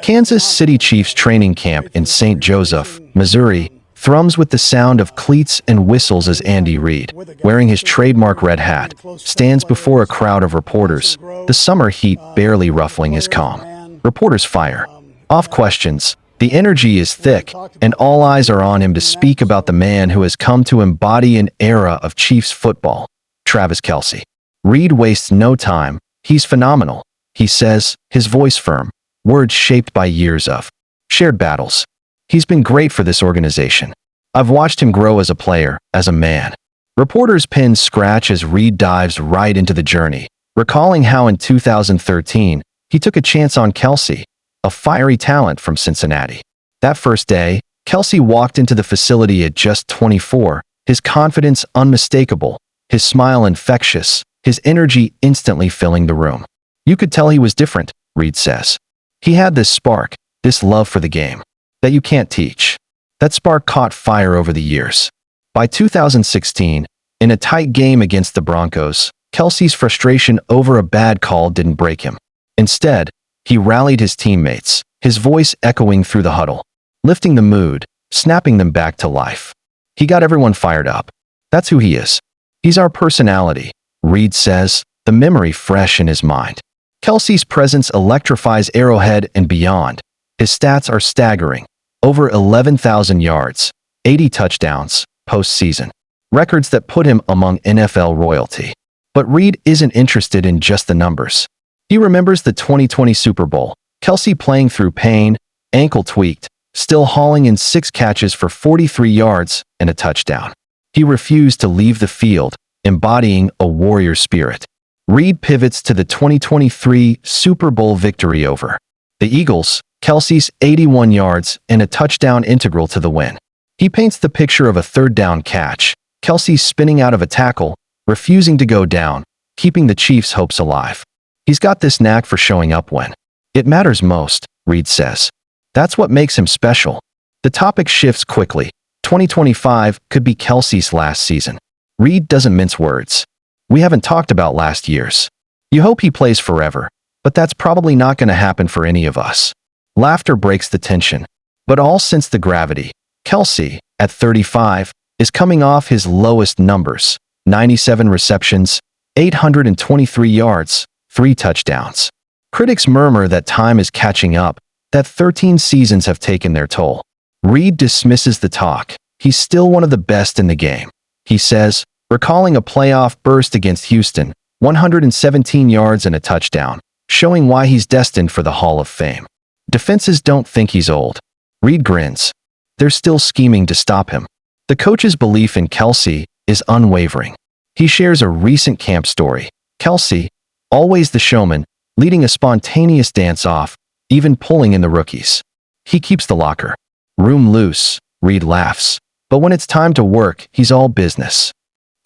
Kansas City Chiefs training camp in St. Joseph, Missouri, thrums with the sound of cleats and whistles as Andy Reid, wearing his trademark red hat, stands before a crowd of reporters, the summer heat barely ruffling his calm. Reporters fire off questions. The energy is thick, and all eyes are on him to speak about the man who has come to embody an era of Chiefs football, Travis Kelce. Reid wastes no time. He's phenomenal, he says, his voice firm, words shaped by years of shared battles. He's been great for this organization. I've watched him grow as a player, as a man. Reporters' pens scratch as Reid dives right into the journey, recalling how in 2013, he took a chance on Kelce, a fiery talent from Cincinnati. That first day, Kelce walked into the facility at just 24, his confidence unmistakable, his smile infectious, his energy instantly filling the room. You could tell he was different, Reid says. He had this spark, this love for the game, that you can't teach. That spark caught fire over the years. By 2016, in a tight game against the Broncos, Kelce's frustration over a bad call didn't break him. Instead, he rallied his teammates, his voice echoing through the huddle, lifting the mood, snapping them back to life. He got everyone fired up. That's who he is. He's our personality, Reid says, the memory fresh in his mind. Kelce's presence electrifies Arrowhead and beyond. His stats are staggering. Over 11,000 yards, 80 touchdowns, postseason. Records that put him among NFL royalty. But Reid isn't interested in just the numbers. He remembers the 2020 Super Bowl, Kelce playing through pain, ankle tweaked, still hauling in 6 catches for 43 yards and a touchdown. He refused to leave the field, embodying a warrior spirit. Reid pivots to the 2023 Super Bowl victory over the Eagles, Kelce's 81 yards and a touchdown integral to the win. He paints the picture of a third down catch, Kelce spinning out of a tackle, refusing to go down, keeping the Chiefs' hopes alive. He's got this knack for showing up when it matters most, Reid says. That's what makes him special. The topic shifts quickly. 2025 could be Kelce's last season. Reid doesn't mince words. We haven't talked about last year's. You hope he plays forever, but that's probably not going to happen for any of us. Laughter breaks the tension. But all since the gravity. Kelce, at 35, is coming off his lowest numbers. 97 receptions, 823 yards, 3 touchdowns. Critics murmur that time is catching up, that 13 seasons have taken their toll. Reid dismisses the talk. He's still one of the best in the game. He says, recalling a playoff burst against Houston, 117 yards and a touchdown, showing why he's destined for the Hall of Fame. Defenses don't think he's old. Reid grins. They're still scheming to stop him. The coach's belief in Kelce is unwavering. He shares a recent camp story. Kelce, always the showman, leading a spontaneous dance-off, even pulling in the rookies. He keeps the locker room loose, Reid laughs. But when it's time to work, he's all business.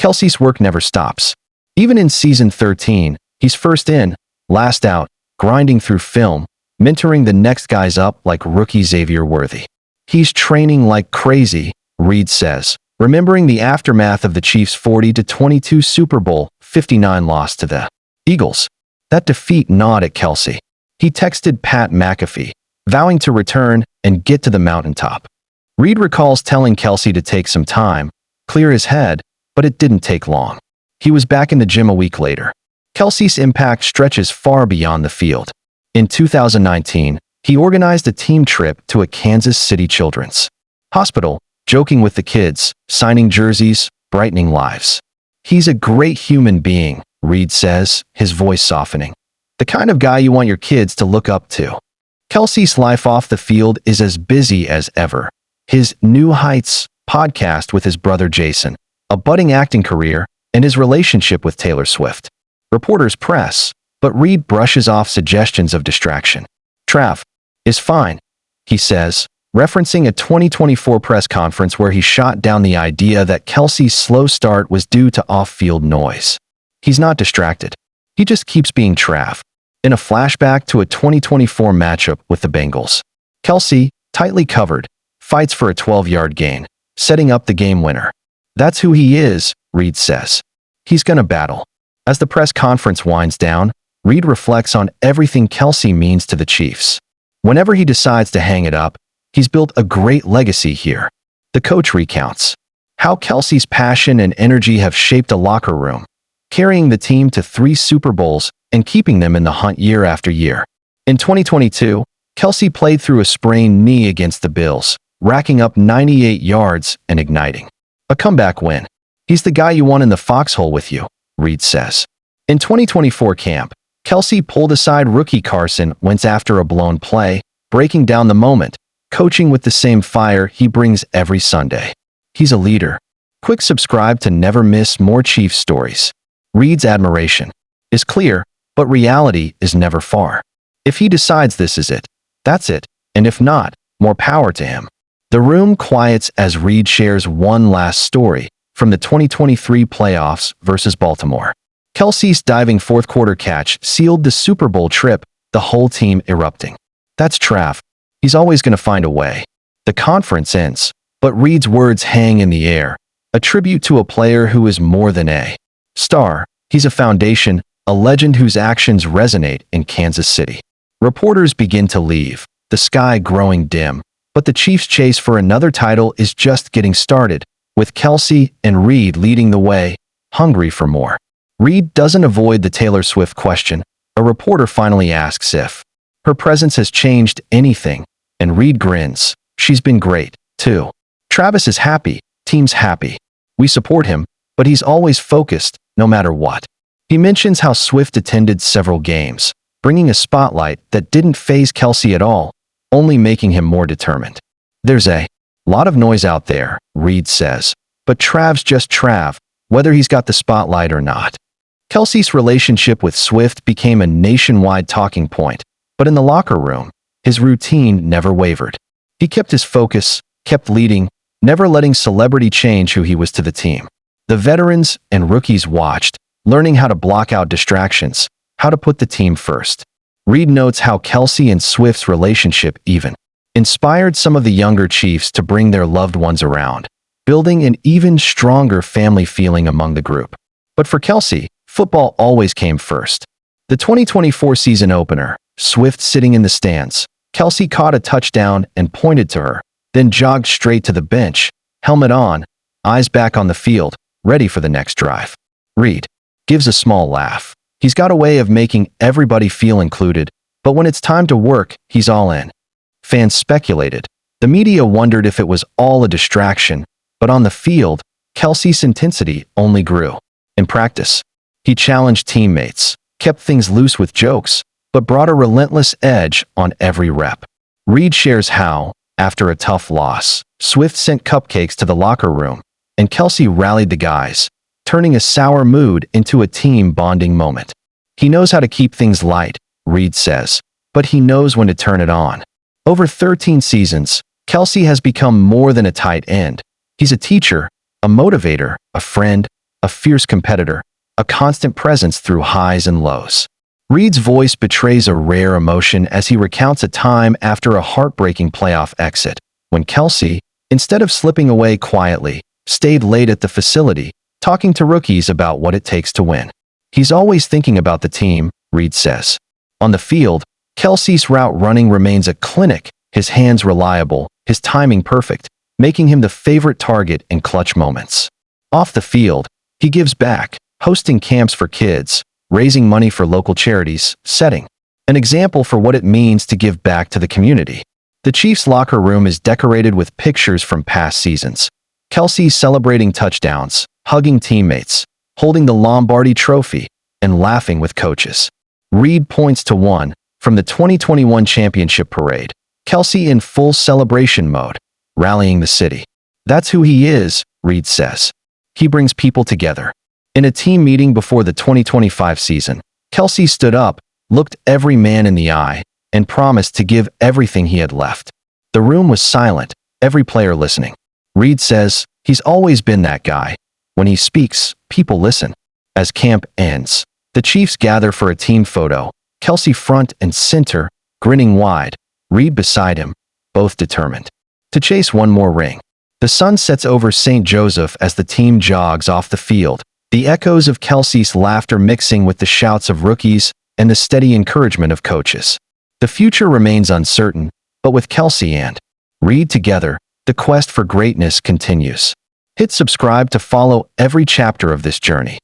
Kelce's work never stops. Even in season 13, he's first in, last out, grinding through film, mentoring the next guys up like rookie Xavier Worthy. He's training like crazy, Reid says, remembering the aftermath of the Chiefs' 40-22 Super Bowl 59 loss to the Eagles. That defeat gnawed at Kelce. He texted Pat McAfee, vowing to return and get to the mountaintop. Reid recalls telling Kelce to take some time, clear his head, but it didn't take long. He was back in the gym a week later. Kelce's impact stretches far beyond the field. In 2019, he organized a team trip to a Kansas City children's hospital, joking with the kids, signing jerseys, brightening lives. He's a great human being, Reid says, his voice softening. The kind of guy you want your kids to look up to. Kelce's life off the field is as busy as ever. His New Heights podcast with his brother Jason, a budding acting career, and his relationship with Taylor Swift. Reporters press, but Reid brushes off suggestions of distraction. Trav is fine, he says, referencing a 2024 press conference where he shot down the idea that Kelce's slow start was due to off-field noise. He's not distracted. He just keeps being Trav. In a flashback to a 2024 matchup with the Bengals, Kelce, tightly covered, fights for a 12-yard gain, setting up the game winner. That's who he is, Reid says. He's gonna battle. As the press conference winds down, Reid reflects on everything Kelce means to the Chiefs. Whenever he decides to hang it up, he's built a great legacy here. The coach recounts how Kelce's passion and energy have shaped a locker room, carrying the team to 3 Super Bowls and keeping them in the hunt year after year. In 2022, Kelce played through a sprained knee against the Bills, racking up 98 yards and igniting a comeback win. He's the guy you want in the foxhole with you, Reid says. In 2024 camp, Kelce pulled aside rookie Carson Wentz after a blown play, breaking down the moment, coaching with the same fire he brings every Sunday. He's a leader. Quick subscribe to never miss more Chiefs stories. Reid's admiration is clear, but reality is never far. If he decides this is it, that's it, and if not, more power to him. The room quiets as Reid shares one last story from the 2023 playoffs versus Baltimore. Kelce's diving fourth-quarter catch sealed the Super Bowl trip, the whole team erupting. That's Trav. He's always going to find a way. The conference ends, but Reid's words hang in the air, a tribute to a player who is more than a star. He's a foundation, a legend whose actions resonate in Kansas City. Reporters begin to leave, the sky growing dim, but the Chiefs' chase for another title is just getting started, with Kelce and Reid leading the way, hungry for more. Reid doesn't avoid the Taylor Swift question. A reporter finally asks if her presence has changed anything, and Reid grins. She's been great, too. Travis is happy, team's happy. We support him, but he's always focused, no matter what. He mentions how Swift attended several games, bringing a spotlight that didn't faze Kelce at all, only making him more determined. There's a lot of noise out there, Reid says, but Trav's just Trav, whether he's got the spotlight or not. Kelce's relationship with Swift became a nationwide talking point, but in the locker room, his routine never wavered. He kept his focus, kept leading, never letting celebrity change who he was to the team. The veterans and rookies watched, learning how to block out distractions, how to put the team first. Reid notes how Kelce and Swift's relationship even inspired some of the younger Chiefs to bring their loved ones around, building an even stronger family feeling among the group. But for Kelce, football always came first. The 2024 season opener, Swift sitting in the stands, Kelce caught a touchdown and pointed to her, then jogged straight to the bench, helmet on, eyes back on the field, ready for the next drive. Reid gives a small laugh. He's got a way of making everybody feel included, but when it's time to work, he's all in. Fans speculated. The media wondered if it was all a distraction, but on the field, Kelce's intensity only grew. In practice, he challenged teammates, kept things loose with jokes, but brought a relentless edge on every rep. Reid shares how, after a tough loss, Swift sent cupcakes to the locker room, and Kelce rallied the guys, turning a sour mood into a team bonding moment. He knows how to keep things light, Reid says, but he knows when to turn it on. Over 13 seasons, Kelce has become more than a tight end. He's a teacher, a motivator, a friend, a fierce competitor, a constant presence through highs and lows. Reid's voice betrays a rare emotion as he recounts a time after a heartbreaking playoff exit, when Kelce, instead of slipping away quietly, stayed late at the facility, talking to rookies about what it takes to win. He's always thinking about the team, Reid says. On the field, Kelce's route running remains a clinic, his hands reliable, his timing perfect, making him the favorite target in clutch moments. Off the field, he gives back, hosting camps for kids, raising money for local charities, setting an example for what it means to give back to the community. The Chiefs' locker room is decorated with pictures from past seasons. Kelce celebrating touchdowns, hugging teammates, holding the Lombardi Trophy, and laughing with coaches. Reid points to one from the 2021 championship parade. Kelce in full celebration mode, rallying the city. That's who he is, Reid says. He brings people together. In a team meeting before the 2025 season, Kelce stood up, looked every man in the eye, and promised to give everything he had left. The room was silent, every player listening. Reid says, he's always been that guy. When he speaks, people listen. As camp ends, the Chiefs gather for a team photo, Kelce front and center, grinning wide, Reid beside him, both determined to chase one more ring. The sun sets over St. Joseph as the team jogs off the field, the echoes of Kelce's laughter mixing with the shouts of rookies and the steady encouragement of coaches. The future remains uncertain, but with Kelce and Reid together, the quest for greatness continues. Hit subscribe to follow every chapter of this journey.